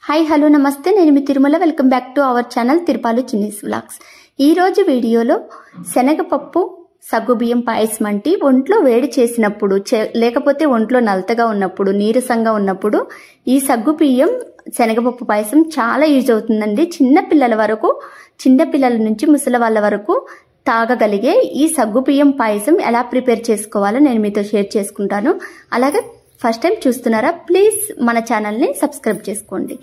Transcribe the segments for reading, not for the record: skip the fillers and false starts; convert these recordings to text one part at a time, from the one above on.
Hi hello నమస్తే నేను మీ Tirumala welcome back to our channel తిరుపాలు చిన్నీస్ వ్లాగ్స్। ఈ రోజు వీడియోలో శనగపప్పు సగ్గుబియ్యం పాయసం అంటే ఒంట్లో వేడి చేసినప్పుడు లేకపోతే ఒంట్లో నలతగా ఉన్నప్పుడు నీరసంగా ఉన్నప్పుడు ఈ సగ్గుబియ్యం శనగపప్పు పాయసం చాలా యూజ్ అవుతుందండి। చిన్న పిల్లల నుంచి ముసలి వాళ్ళ వరకు తాగగలిగే ఈ సగ్గుబియ్యం పాయసం ఎలా ప్రిపేర్ చేసుకోవాలో నేను మీతో షేర్ చేసుకుంటాను। అలాగే ఫస్ట్ టైం చూస్తున్నారా ప్లీజ్ మన ఛానల్ ని సబ్స్క్రైబ్ చేసుకోండి।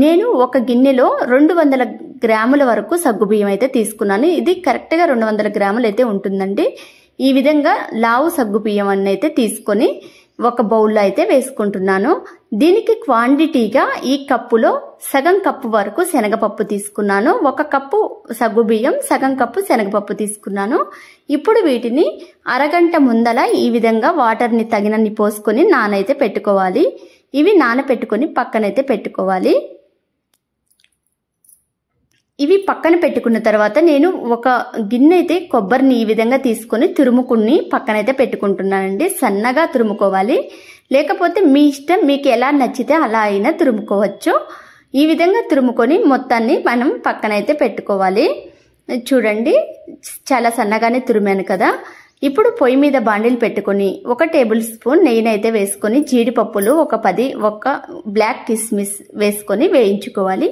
నేను ఒక గిన్నెలో 200 గ్రాముల వరకు సగ్గుబియ్యం అయితే తీసుకున్నాను। ఇది కరెక్ట్ గా 200 గ్రాములు అయితే ఉంటుందండి। ఈ విధంగా లావు సగ్గుబియ్యం అన్నైతే తీసుకొని ఒక బౌల్ లో అయితే వేసుకుంటున్నాను। దీనికి క్వాంటిటీగా ఈ కప్పులో సగం కప్పు వరకు శనగపప్పు తీసుకున్నాను। ఒక కప్పు సగ్గుబియ్యం సగం కప్పు శనగపప్పు తీసుకున్నాను। ఇప్పుడు వీటిని అరగంట ముందల ఈ విధంగా వాటర్ ని తగినన్ని పోసుకొని నానైతే పెట్టుకోవాలి। ఇవి నానపెట్టుకొని పక్కనైతే పెట్టుకోవాలి। ఇవి పక్కన పెట్టుకున్న తర్వాత నేను ఒక గిన్నె అయితే కొబ్బరిని ఈ విధంగా తీసుకొని తురుముకుని పక్కనైతే పెట్టుకుంటున్నానండి। సన్నగా తురుముకోవాలి, లేకపోతే మీ ఇష్టం, మీకు ఎలా నచ్చితే అలా అయినా తురుముకోవచ్చు। ఈ విధంగా తురుముకొని మొత్తాన్ని మనం పక్కనైతే పెట్టుకోవాలి। చూడండి చాలా సన్నగానే తురిమాను కదా। ఇప్పుడు పొయ్యి మీద బాండిల్ పెట్టుకొని 1 టేబుల్ స్పూన్ నెయ్యినైతే వేసుకొని జీడిపప్పులు ఒక బ్లాక్ కిస్మిస్ వేసుకొని వేయించుకోవాలి।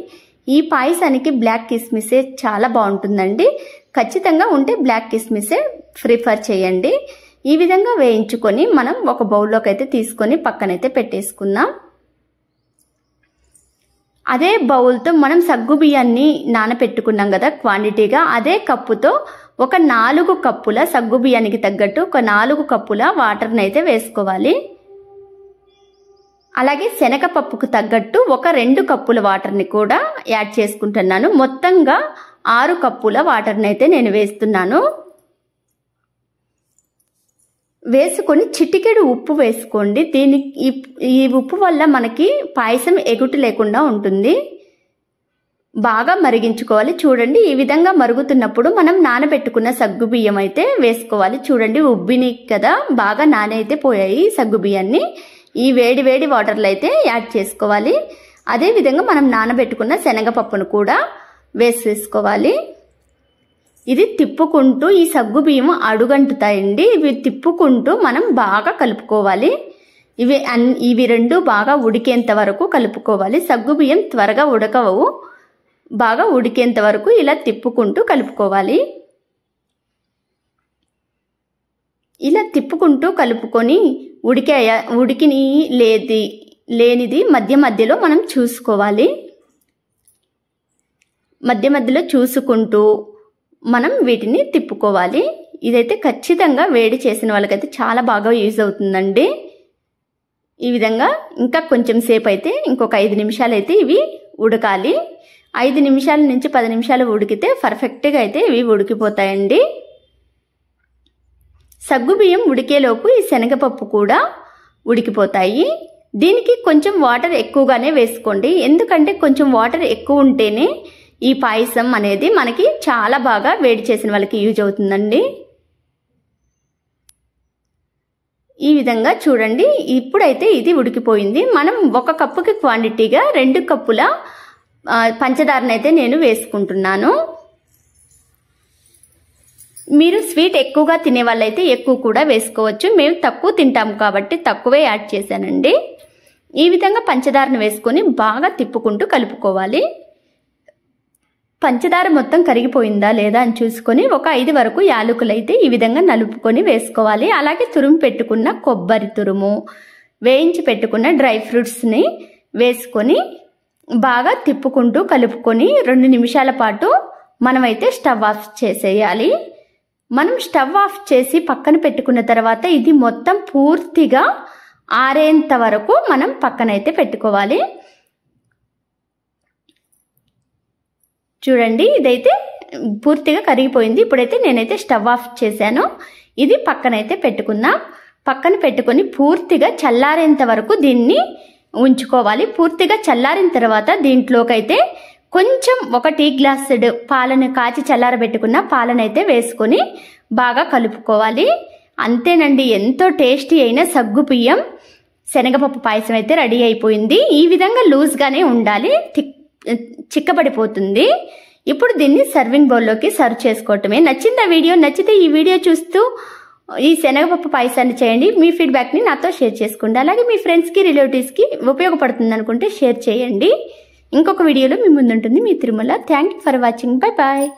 ఈ పాయసానికి బ్లాక్ కిస్మిసే చాలా బాగుంటుందండి, ఖచ్చితంగా ఉంటే బ్లాక్ కిస్మిసే ప్రిఫర్ చేయండి। ఈ విధంగా వేయించుకొని మనం ఒక బౌల్లోకి అయితే తీసుకొని పక్కనైతే పెట్టేసుకుందాం। అదే బౌల్తో మనం సగ్గుబియ్యాన్ని నానపెట్టుకున్నాం కదా క్వాంటిటీగా, అదే కప్పుతో ఒక 4 కప్పుల సగ్గుబియ్యానికి తగ్గట్టు ఒక 4 కప్పుల వాటర్ని అయితే వేసుకోవాలి। అలాగే శనగపప్పుకు తగ్గట్టు ఒక 2 కప్పుల వాటర్ని కూడా యాడ్ చేసుకుంటున్నాను। మొత్తంగా 6 కప్పుల వాటర్ని అయితే నేను వేస్తున్నాను। వేసుకొని చిటికెడు ఉప్పు వేసుకోండి। ఈ ఉప్పు వల్ల మనకి పాయసం ఎగుటు లేకుండా ఉంటుంది। బాగా మరిగించుకోవాలి। చూడండి ఈ విధంగా మరుగుతున్నప్పుడు మనం నానబెట్టుకున్న సగ్గుబియ్యం అయితే వేసుకోవాలి। చూడండి ఉబ్బిని కదా, బాగా నానైతే పోయాయి సగ్గుబియ్యాన్ని। ఈ వేడి వాటర్లో అయితే యాడ్ చేసుకోవాలి। అదే విధంగా మనం నానబెట్టుకున్న శనగపప్పును కూడా వేసేసుకోవాలి। ఇది తిప్పుకుంటూ ఈ సగ్గుబియ్యం అడుగంటుతాయండి, ఇవి తిప్పుకుంటూ మనం బాగా కలుపుకోవాలి। ఇవి రెండు బాగా ఉడికేంత వరకు కలుపుకోవాలి। సగ్గుబియ్యం త్వరగా ఉడకవు, బాగా ఉడికేంత వరకు ఇలా తిప్పుకుంటూ కలుపుకోవాలి। ఇలా తిప్పుకుంటూ కలుపుకొని ఉడికిని లేనిది మధ్యలో మనం చూసుకోవాలి। మధ్యలో చూసుకుంటూ మనం వీటిని తిప్పుకోవాలి। ఇదైతే ఖచ్చితంగా వేడి చేసిన వాళ్ళకైతే చాలా బాగా యూజ్ అవుతుందండి। ఈ విధంగా ఇంకా కొంచెం సేపు అయితే ఇంకొక 5 నిమిషాలు అయితే ఇవి ఉడకాలి। 5 నిమిషాల నుంచి 10 నిమిషాలు ఉడికితే పర్ఫెక్ట్గా అయితే ఇవి ఉడికిపోతాయండి। సగ్గుబియ్యం ఉడికేలోపు ఈ శనగపప్పు కూడా ఉడికిపోతాయి। దీనికి కొంచెం వాటర్ ఎక్కువగానే వేసుకోండి, ఎందుకంటే కొంచెం వాటర్ ఎక్కువ ఉంటేనే ఈ పాయసం అనేది మనకి చాలా బాగా వేడి చేసిన వాళ్ళకి యూజ్ అవుతుందండి। ఈ విధంగా చూడండి ఇప్పుడైతే ఇది ఉడికిపోయింది। మనం 1 కప్పుకి క్వాంటిటీగా 2 కప్పుల పంచదారనైతే నేను వేసుకుంటున్నాను। మీరు స్వీట్ ఎక్కువగా తినే వాళ్ళైతే ఎక్కువ కూడా వేసుకోవచ్చు, మేము తక్కువ తింటాం కాబట్టి తక్కువే యాడ్ చేశానండి। ఈ విధంగా పంచదారను వేసుకొని బాగా తిప్పుకుంటూ కలుపుకోవాలి। పంచదార మొత్తం కరిగిపోయిందా లేదా అని చూసుకొని ఒక 5 వరకు యాలకులు అయితే ఈ విధంగా నలుపుకొని వేసుకోవాలి। అలాగే తురుము పెట్టుకున్న కొబ్బరి తురుము, వేయించి పెట్టుకున్న డ్రై ఫ్రూట్స్ని వేసుకొని బాగా తిప్పుకుంటూ కలుపుకొని 2 నిమిషాల పాటు మనమైతే స్టవ్ ఆఫ్ చేసేయాలి। మనం స్టవ్ ఆఫ్ చేసి పక్కన పెట్టుకున్న తర్వాత ఇది మొత్తం పూర్తిగా ఆరేంత వరకు మనం పక్కనైతే పెట్టుకోవాలి। చూడండి ఇదైతే పూర్తిగా కరిగిపోయింది। ఇప్పుడైతే నేనైతే స్టవ్ ఆఫ్ చేశాను। ఇది పక్కనైతే పెట్టుకుందాం। పక్కన పెట్టుకొని పూర్తిగా చల్లారేంత వరకు దీన్ని ఉంచుకోవాలి। పూర్తిగా చల్లారిన తర్వాత దీంట్లోకైతే కొంచెం 1 టీ గ్లాసుడు పాలను కాచి చల్లారబెట్టుకున్న పాలనైతే వేసుకొని బాగా కలుపుకోవాలి। అంతేనండి, ఎంతో టేస్టీ అయిన సగ్గుబియ్యం శనగపప్పు పాయసం అయితే రెడీ అయిపోయింది. ఈ విధంగా లూజ్గానే ఉండాలి, చిక్కబడిపోతుంది. ఇప్పుడు దీన్ని సర్వింగ్ బౌల్లోకి సర్వ్ చేసుకోవటమే. నచ్చిందా వీడియో? నచ్చితే ఈ వీడియో చూస్తూ ఈ శనగపప్పు పాయసాన్ని చేయండి. మీ ఫీడ్బ్యాక్ని నాతో షేర్ చేసుకోండి. అలాగే మీ ఫ్రెండ్స్కి, రిలేటివ్స్కి ఉపయోగపడుతుంది అనుకుంటే షేర్ చేయండి. ఇంకొక వీడియోలో మీ ముందుంటుంది మీ Tirumala. Thank you for watching. Bye bye.